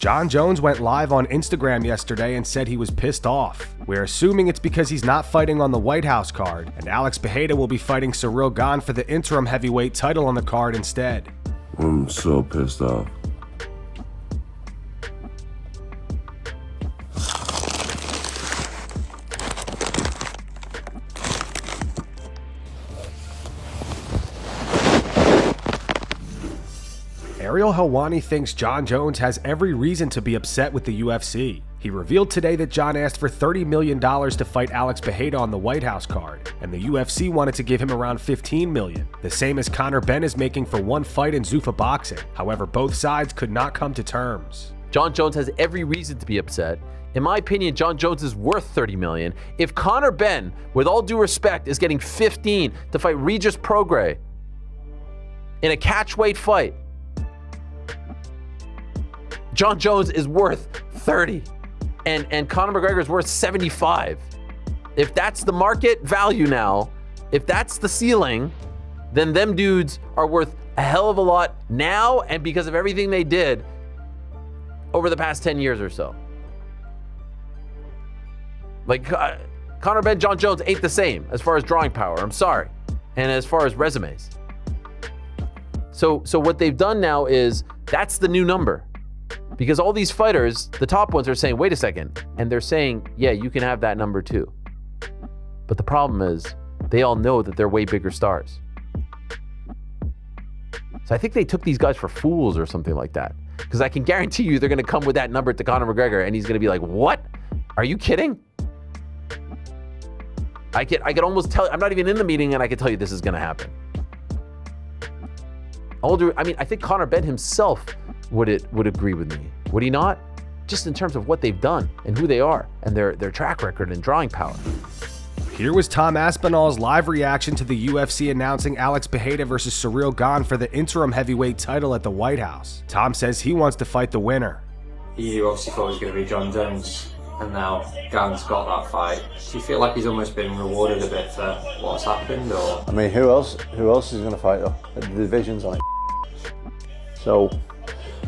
Jon Jones went live on Instagram yesterday and said he was pissed off. We're assuming it's because he's not fighting on the White House card, and Alex Pereira will be fighting Ciryl Gane for the interim heavyweight title on the card instead. I'm so pissed off. Ariel Helwani thinks Jon Jones has every reason to be upset with the UFC. He revealed today that Jon asked for $30 million to fight Alex Pereira on the White House card, and the UFC wanted to give him around $15 million, the same as Conor Ben is making for one fight in Zuffa boxing. However, both sides could not come to terms. Jon Jones has every reason to be upset. In my opinion, Jon Jones is worth $30 million. If Conor Ben, with all due respect, is getting 15 to fight Regis Prograis in a catchweight fight, Jon Jones is worth 30 and Conor McGregor is worth 75. If that's the market value now, if that's the ceiling, then them dudes are worth a hell of a lot now and because of everything they did over the past 10 years or so. Like, Conor Ben, Jon Jones ain't the same as far as drawing power, I'm sorry, and as far as resumes. So what they've done now is, that's the new number. Because all these fighters, the top ones, are saying, wait a second. And they're saying, yeah, you can have that number too. But the problem is, they all know that they're way bigger stars. So I think they took these guys for fools or something like that. Because I can guarantee you they're going to come with that number to Conor McGregor and he's going to be like, what? Are you kidding? I could almost tell, I'm not even in the meeting and I can tell you this is going to happen. I think Conor Ben himself would agree with me. Would he not? Just in terms of what they've done and who they are and their track record and drawing power. Here was Tom Aspinall's live reaction to the UFC announcing Alex Pereira versus Ciryl Gane for the interim heavyweight title at the White House. Tom says he wants to fight the winner. You obviously thought it was going to be Jon Jones, and now Gane's got that fight. Do you feel like he's almost been rewarded a bit for what's happened, or? I mean, who else is going to fight though? The division's on it. So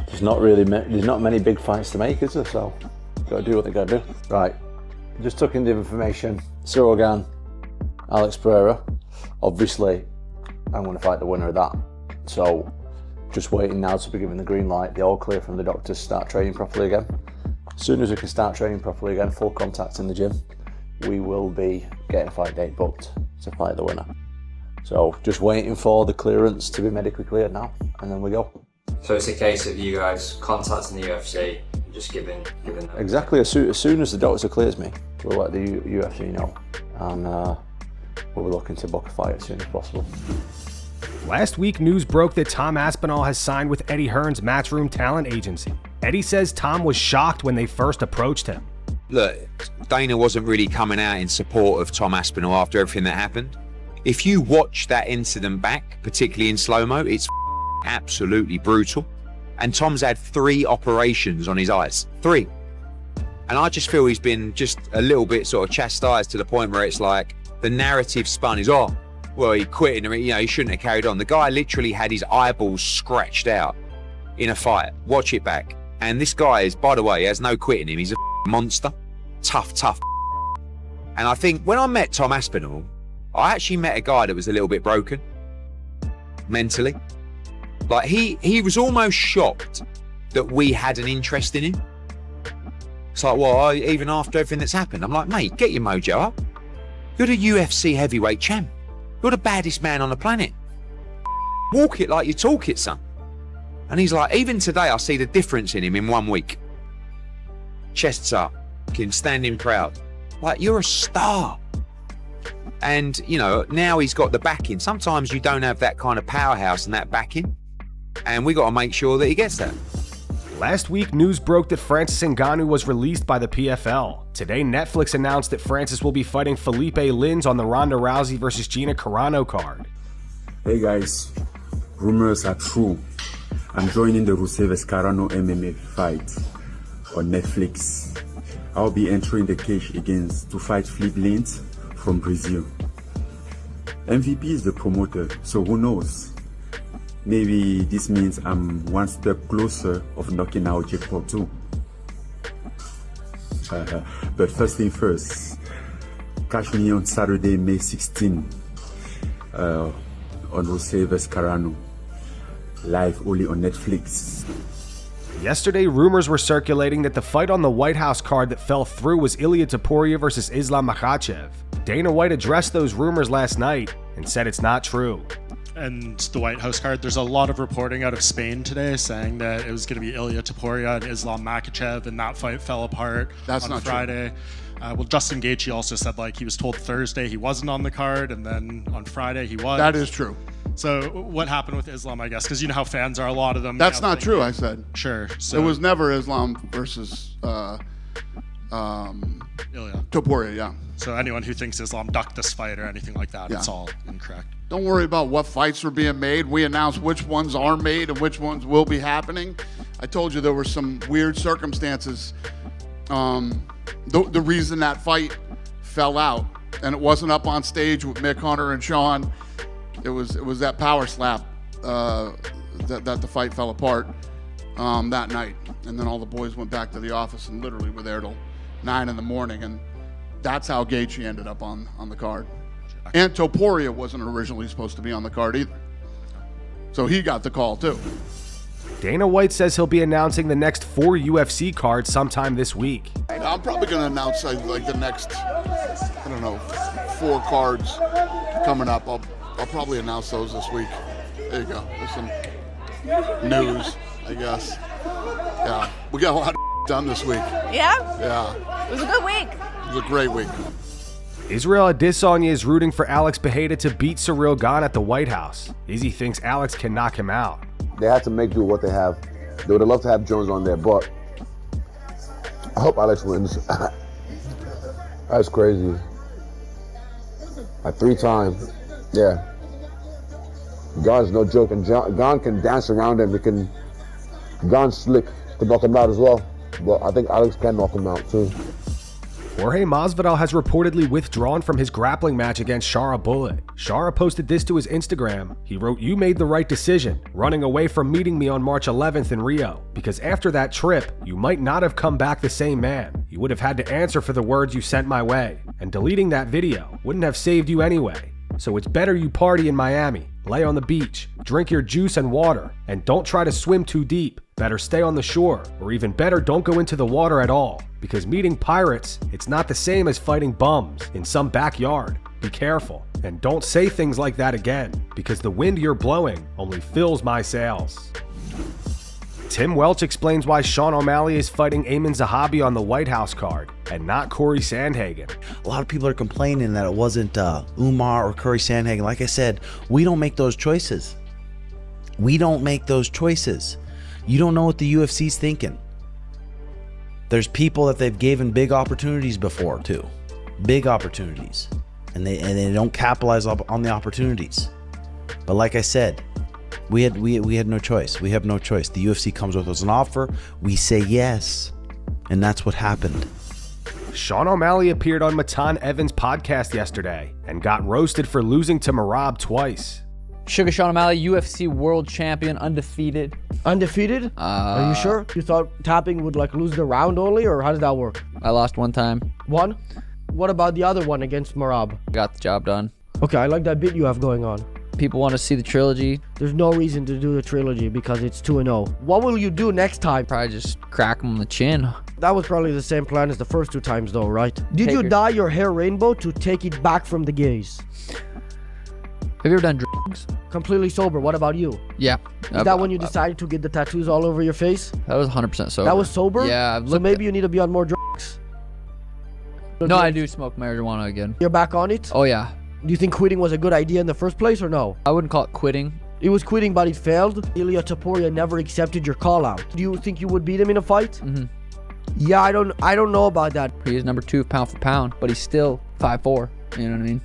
there's not many big fights to make, is there? So got to do what they got to do. Right, just took in the information. Ciryl Gane, Alex Pereira. Obviously, I'm going to fight the winner of that. So just waiting now to be given the green light, the all clear from the doctors to start training properly again. As soon as we can start training properly again, full contact in the gym, we will be getting a fight date booked to fight the winner. So just waiting for the clearance to be medically cleared now, and then we go. So it's a case of you guys contacting the UFC, just giving them... Exactly, as soon as the doctor clears me, we'll let the UFC know, and we'll be looking to book a fight as soon as possible. Last week, news broke that Tom Aspinall has signed with Eddie Hearn's Matchroom Talent Agency. Eddie says Tom was shocked when they first approached him. Look, Dana wasn't really coming out in support of Tom Aspinall after everything that happened. If you watch that incident back, particularly in slow-mo, it's absolutely brutal. And Tom's had 3 operations on his eyes. 3. And I just feel he's been just a little bit sort of chastised to the point where it's like the narrative spun is, oh, well, he quit and he shouldn't have carried on. The guy literally had his eyeballs scratched out in a fight. Watch it back. And this guy is, by the way, he has no quit in him. He's a monster. Tough. And I think when I met Tom Aspinall, I actually met a guy that was a little bit broken mentally. Like he was almost shocked that we had an interest in him. It's like, well, even after everything that's happened, I'm like, mate, get your mojo up. You're the UFC heavyweight champ. You're the baddest man on the planet. Walk it like you talk it, son. And he's like, even today, I see the difference in him in 1 week. Chests up, standing proud. Like, you're a star. And, now he's got the backing. Sometimes you don't have that kind of powerhouse and that backing. And we got to make sure that he gets that. Last week, news broke that Francis Ngannou was released by the PFL. Today, Netflix announced that Francis will be fighting Philipe Lins on the Ronda Rousey versus Gina Carano card. Hey guys, rumors are true. I'm joining the Rusev vs Carano MMA fight on Netflix. I'll be entering the cage to fight Philipe Lins from Brazil. MVP is the promoter, so who knows? Maybe this means I'm one step closer of knocking out Jacob too. But first thing first, catch me on Saturday, May 16, on Jose vs. Carano, live only on Netflix. Yesterday, rumors were circulating that the fight on the White House card that fell through was Ilia Topuria versus Islam Makhachev. Dana White addressed those rumors last night and said it's not true. And the White House card, there's a lot of reporting out of Spain today saying that it was going to be Ilia Topuria and Islam Makhachev, and that fight fell apart on Friday. Well, Justin Gaethje also said he was told Thursday he wasn't on the card, and then on Friday he was. That is true. So what happened with Islam, I guess, because you know how fans are, a lot of them. That's not true, I said. Sure. So it was never Islam versus Ilia. Topuria, yeah. So anyone who thinks Islam ducked this fight or anything like that, it's all incorrect. Don't worry about what fights are being made. We announce which ones are made and which ones will be happening. I told you there were some weird circumstances. The reason that fight fell out, and it wasn't up on stage with Mick Hunter and Sean, it was that power slap that the fight fell apart that night. And then all the boys went back to the office and literally were there till 9 in the morning. And that's how Gaethje ended up on the card. And Topuria wasn't originally supposed to be on the card either. So he got the call too. Dana White says he'll be announcing the next 4 UFC cards sometime this week. I'm probably going to announce the next, 4 cards coming up. I'll probably announce those this week. There you go. There's some news, I guess. Yeah, we got a lot of done this week. Yeah? Yeah. It was a good week. It was a great week. Israel Adesanya is rooting for Alex Pereira to beat Ciryl Gane at the White House. Izzy thinks Alex can knock him out. They had to make do with what they have. They would have loved to have Jones on there, but I hope Alex wins. That's crazy. 3 times. Yeah. Gane's no joke, and Gane can dance around him. Gane's slick to knock him out as well, but I think Alex can knock him out too. Jorge Masvidal has reportedly withdrawn from his grappling match against Shara Bullet. Shara posted this to his Instagram. He wrote, "You made the right decision, running away from meeting me on March 11th in Rio, because after that trip, you might not have come back the same man. You would have had to answer for the words you sent my way, and deleting that video wouldn't have saved you anyway. So it's better you party in Miami, lay on the beach, drink your juice and water, and don't try to swim too deep. Better stay on the shore, or even better, don't go into the water at all. Because meeting pirates, it's not the same as fighting bums in some backyard. Be careful, and don't say things like that again, because the wind you're blowing only fills my sails." Tim Welch explains why Sean O'Malley is fighting Aimann Zahabi on the White House card, and not Cory Sandhagen. A lot of people are complaining that it wasn't Umar or Cory Sandhagen. Like I said, we don't make those choices. We don't make those choices. You don't know what the UFC's thinking. There's people that they've given big opportunities before too. Big opportunities. And they don't capitalize on the opportunities. But like I said, we had no choice. We have no choice. The UFC comes with us an offer. We say yes. And that's what happened. Sean O'Malley appeared on Matan Even's podcast yesterday and got roasted for losing to Merab twice. Sugar Sean O'Malley, UFC world champion, undefeated. Undefeated? Are you sure? You thought tapping would lose the round only, or how did that work? I lost 1 time. 1? What about the other one against Merab? Got the job done. Okay, I like that bit you have going on. People want to see the trilogy. There's no reason to do the trilogy because it's 2-0. What will you do next time? Probably just crack him on the chin. That was probably the same plan as the first 2 times though, right? Did you dye your hair rainbow to take it back from the gays? Have you ever done drugs? Completely sober. What about you? Yeah. Is that when you decided to get the tattoos all over your face? That was 100% sober. That was sober? Yeah. So maybe you need to be on more drugs. No, I do smoke marijuana again. You're back on it? Oh, yeah. Do you think quitting was a good idea in the first place or no? I wouldn't call it quitting. It was quitting, but it failed. Ilia Topuria never accepted your call out. Do you think you would beat him in a fight? Mm-hmm. Yeah, I don't know about that. He is number 2 pound for pound, but he's still 5'4". You know what I mean?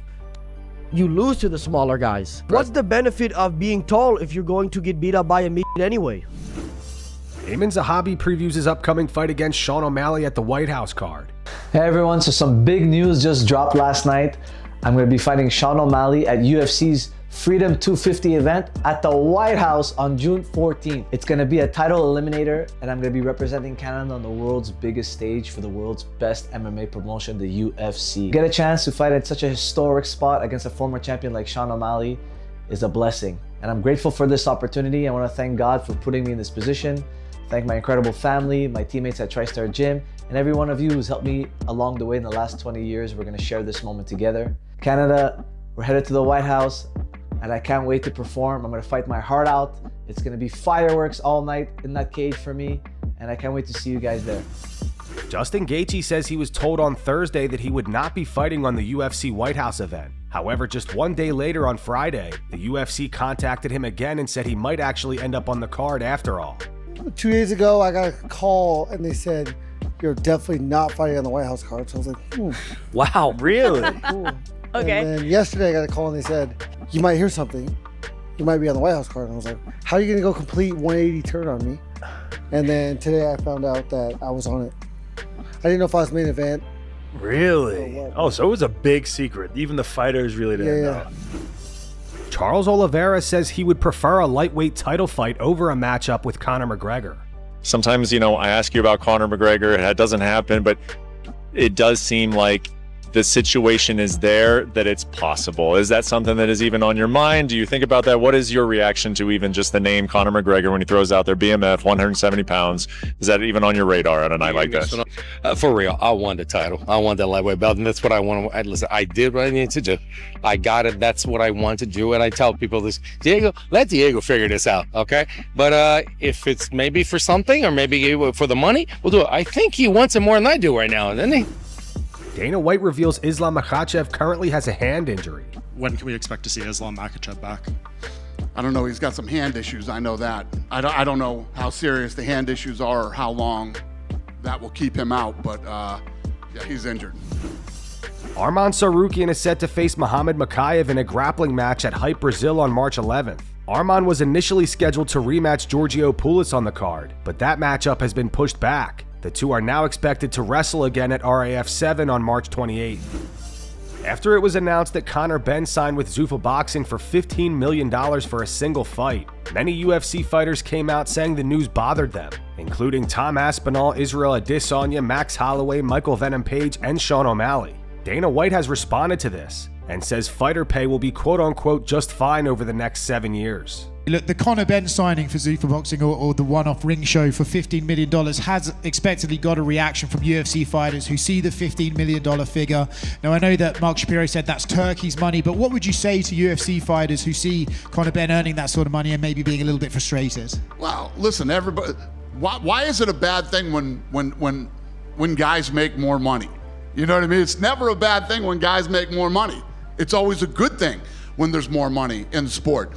You lose to the smaller guys. What's the benefit of being tall if you're going to get beat up by a midget anyway? Aimann Zahabi previews his upcoming fight against Sean O'Malley at the White House card. Hey everyone, so some big news just dropped last night. I'm going to be fighting Sean O'Malley at UFC's Freedom 250 event at the White House on June 14th. It's gonna be a title eliminator, and I'm gonna be representing Canada on the world's biggest stage for the world's best MMA promotion, the UFC. Get a chance to fight at such a historic spot against a former champion like Sean O'Malley is a blessing. And I'm grateful for this opportunity. I wanna thank God for putting me in this position, thank my incredible family, my teammates at TriStar Gym, and every one of you who's helped me along the way in the last 20 years. We're gonna share this moment together. Canada, we're headed to the White House, and I can't wait to perform. I'm gonna fight my heart out. It's gonna be fireworks all night in that cage for me, and I can't wait to see you guys there. Justin Gaethje says he was told on Thursday that he would not be fighting on the UFC White House event. However, just one day later on Friday, the UFC contacted him again and said he might actually end up on the card after all. 2 days ago, I got a call and they said, "You're definitely not fighting on the White House card." So I was like, Wow, really? Okay. And then yesterday I got a call and they said, "You might hear something. You might be on the White House card." And I was like, "How are you gonna go complete 180 turn on me?" And then today I found out that I was on it. I didn't know if I was main event. Really? Oh, so it was a big secret. Even the fighters really didn't know. Charles Oliveira says he would prefer a lightweight title fight over a matchup with Conor McGregor. Sometimes, I ask you about Conor McGregor, and it doesn't happen, but it does seem like the situation is there, that it's possible. Is that something that is even on your mind? Do you think about that? What is your reaction to even just the name Conor McGregor when he throws out there BMF, 170 pounds? Is that even on your radar on a night like this? For real, I want the title. I want that lightweight belt, and that's what I want. Listen, I did what I needed to do. I got it. That's what I want to do, and I tell people this. Diego, let Diego figure this out, okay? But if it's maybe for something or maybe for the money, we'll do it. I think he wants it more than I do right now, doesn't he? Dana White reveals Islam Makhachev currently has a hand injury. When can we expect to see Islam Makhachev back? I don't know. He's got some hand issues. I know that. I don't know how serious the hand issues are or how long that will keep him out, but yeah, he's injured. Arman Tsarukyan is set to face Muhammad Mokaev in a grappling match at Hype Brazil on March 11th. Arman was initially scheduled to rematch Giorgio Poulis on the card, but that matchup has been pushed back. The two are now expected to wrestle again at RAF 7 on March 28th. After it was announced that Conor Benn signed with Zuffa Boxing for $15 million for a single fight, many UFC fighters came out saying the news bothered them, including Tom Aspinall, Israel Adesanya, Max Holloway, Michael Venom Page, and Sean O'Malley. Dana White has responded to this and says fighter pay will be quote-unquote just fine over the next 7 years. Look, the Conor Benn signing for Zuffa Boxing or the one-off ring show for $15 million has expectedly got a reaction from UFC fighters who see the $15 million figure. Now, I know that Mark Shapiro said that's Turkey's money, but what would you say to UFC fighters who see Conor Benn earning that sort of money and maybe being a little bit frustrated? Well, listen, everybody, why is it a bad thing when guys make more money? You know what I mean? It's never a bad thing when guys make more money. It's always a good thing when there's more money in the sport.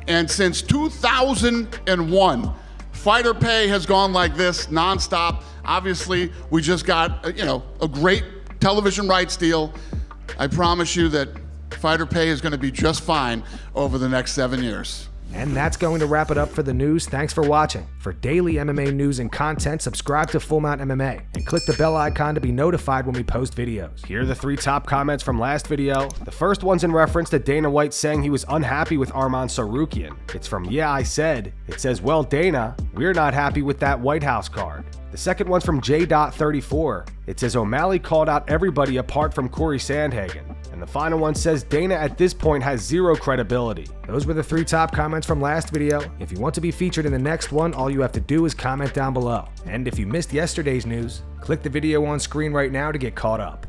And since 2001, fighter pay has gone like this nonstop. Obviously, we just got a great television rights deal. I promise you that fighter pay is going to be just fine over the next 7 years. And that's going to wrap it up for the news. Thanks for watching. For daily MMA news and content, subscribe to Full Mount MMA and click the bell icon to be notified when we post videos. Here are the 3 top comments from last video. The first one's in reference to Dana White saying he was unhappy with Arman Tsarukyan. It's from Yeah, I Said. It says, well, Dana, we're not happy with that White House card. The second one's from J.34. It says O'Malley called out everybody apart from Cory Sandhagen. And the final one says Dana at this point has zero credibility. Those were the 3 top comments from last video. If you want to be featured in the next one, all you have to do is comment down below. And if you missed yesterday's news, click the video on screen right now to get caught up.